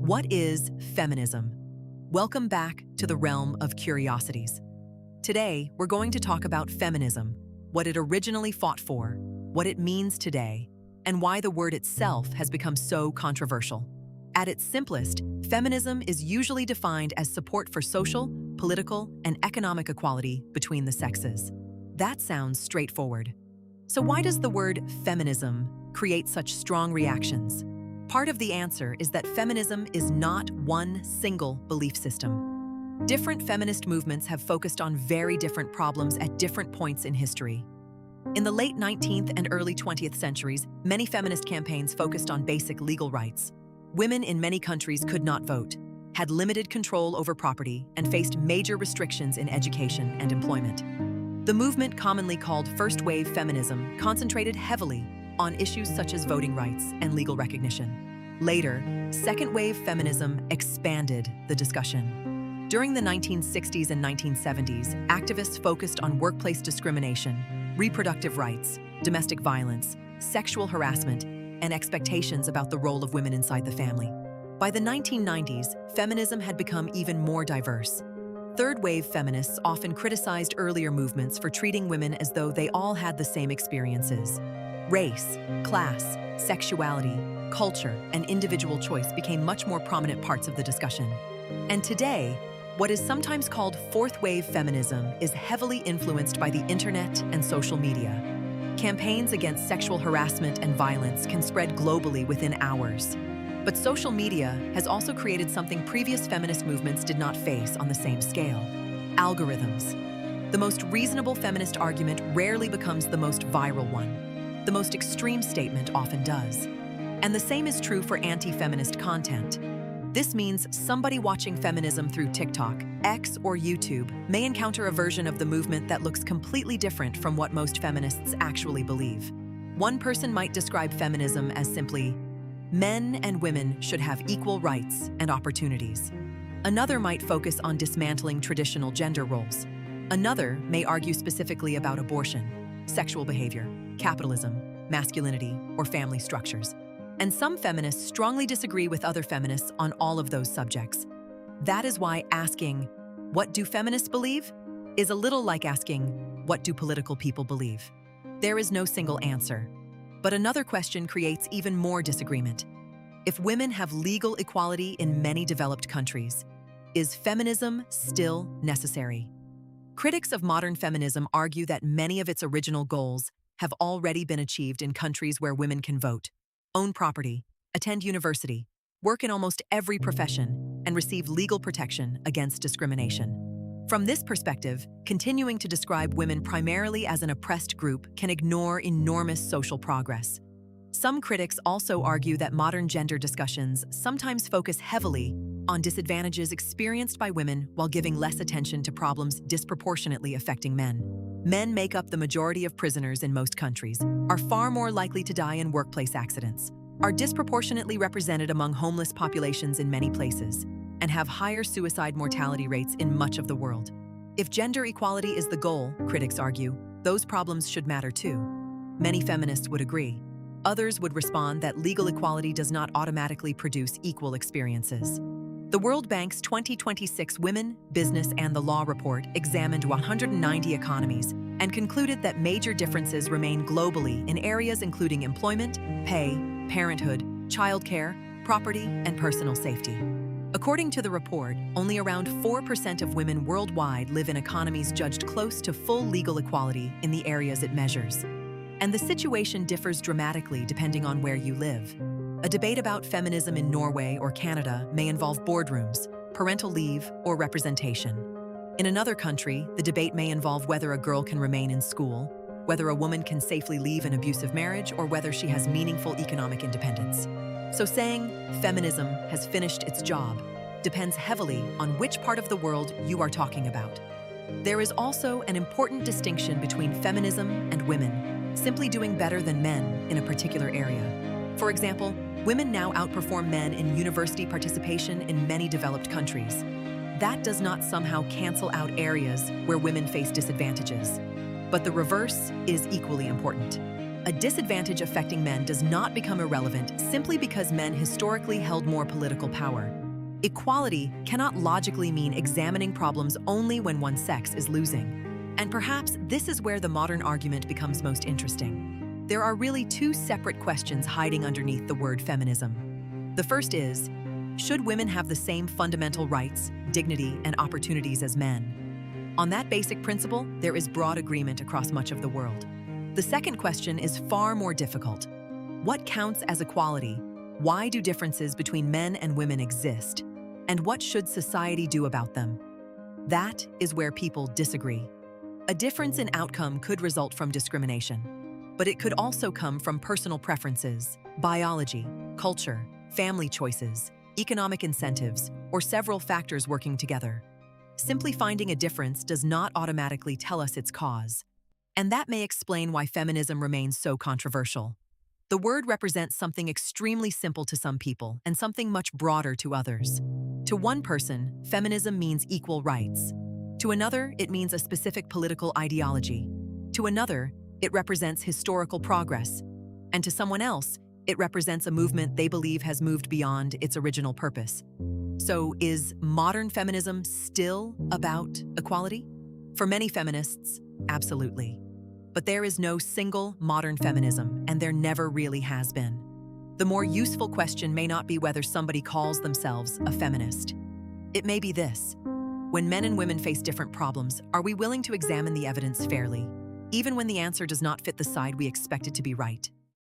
What is feminism? Welcome back to the realm of curiosities. Today, we're going to talk about feminism, what it originally fought for, what it means today, and why the word itself has become so controversial. At its simplest, feminism is usually defined as support for social, political, and economic equality between the sexes. That sounds straightforward. So why does the word feminism create such strong reactions? Part of the answer is that feminism is not one single belief system. Different feminist movements have focused on very different problems at different points in history. In the late 19th and early 20th centuries, many feminist campaigns focused on basic legal rights. Women in many countries could not vote, had limited control over property, and faced major restrictions in education and employment. The movement, commonly called First Wave Feminism, concentrated heavily on issues such as voting rights and legal recognition. Later, Second Wave Feminism expanded the discussion. During the 1960s and 1970s, activists focused on workplace discrimination, reproductive rights, domestic violence, sexual harassment, and expectations about the role of women inside the family. By the 1990s, feminism had become even more diverse. Third-wave feminists often criticized earlier movements for treating women as though they all had the same experiences. Race, class, sexuality, culture, and individual choice became much more prominent parts of the discussion. And today, what is sometimes called fourth-wave feminism is heavily influenced by the internet and social media. Campaigns against sexual harassment and violence can spread globally within hours. But social media has also created something previous feminist movements did not face on the same scale: algorithms. The most reasonable feminist argument rarely becomes the most viral one. The most extreme statement often does. And the same is true for anti-feminist content. This means somebody watching feminism through TikTok, X, or YouTube may encounter a version of the movement that looks completely different from what most feminists actually believe. One person might describe feminism as simply, men and women should have equal rights and opportunities. Another might focus on dismantling traditional gender roles. Another may argue specifically about abortion, sexual behavior, capitalism, masculinity, or family structures. And some feminists strongly disagree with other feminists on all of those subjects. That is why asking, "What do feminists believe?" is a little like asking, "What do political people believe?" There is no single answer. But another question creates even more disagreement. If women have legal equality in many developed countries, is feminism still necessary? Critics of modern feminism argue that many of its original goals have already been achieved in countries where women can vote, own property, attend university, work in almost every profession, and receive legal protection against discrimination. From this perspective, continuing to describe women primarily as an oppressed group can ignore enormous social progress. Some critics also argue that modern gender discussions sometimes focus heavily on disadvantages experienced by women while giving less attention to problems disproportionately affecting men. Men make up the majority of prisoners in most countries, are far more likely to die in workplace accidents, are disproportionately represented among homeless populations in many places, and have higher suicide mortality rates in much of the world. If gender equality is the goal, critics argue, those problems should matter too. Many feminists would agree. Others would respond that legal equality does not automatically produce equal experiences. The World Bank's 2026 Women, Business, and the Law report examined 190 economies and concluded that major differences remain globally in areas including employment, pay, parenthood, childcare, property, and personal safety. According to the report, only around 4% of women worldwide live in economies judged close to full legal equality in the areas it measures. And the situation differs dramatically depending on where you live. A debate about feminism in Norway or Canada may involve boardrooms, parental leave, or representation. In another country, the debate may involve whether a girl can remain in school, whether a woman can safely leave an abusive marriage, or whether she has meaningful economic independence. So saying feminism has finished its job depends heavily on which part of the world you are talking about. There is also an important distinction between feminism and women simply doing better than men in a particular area. For example, women now outperform men in university participation in many developed countries. That does not somehow cancel out areas where women face disadvantages. But the reverse is equally important. A disadvantage affecting men does not become irrelevant simply because men historically held more political power. Equality cannot logically mean examining problems only when one sex is losing. And perhaps this is where the modern argument becomes most interesting. There are really two separate questions hiding underneath the word feminism. The first is, should women have the same fundamental rights, dignity, and opportunities as men? On that basic principle, there is broad agreement across much of the world. The second question is far more difficult. What counts as equality? Why do differences between men and women exist? And what should society do about them? That is where people disagree. A difference in outcome could result from discrimination, but it could also come from personal preferences, biology, culture, family choices, economic incentives, or several factors working together. Simply finding a difference does not automatically tell us its cause. And that may explain why feminism remains so controversial. The word represents something extremely simple to some people and something much broader to others. To one person, feminism means equal rights. To another, it means a specific political ideology. To another, it represents historical progress. And to someone else, it represents a movement they believe has moved beyond its original purpose. So, is modern feminism still about equality? For many feminists, absolutely. But there is no single modern feminism, and there never really has been. The more useful question may not be whether somebody calls themselves a feminist. It may be this: when men and women face different problems, are we willing to examine the evidence fairly, even when the answer does not fit the side we expect it to be right?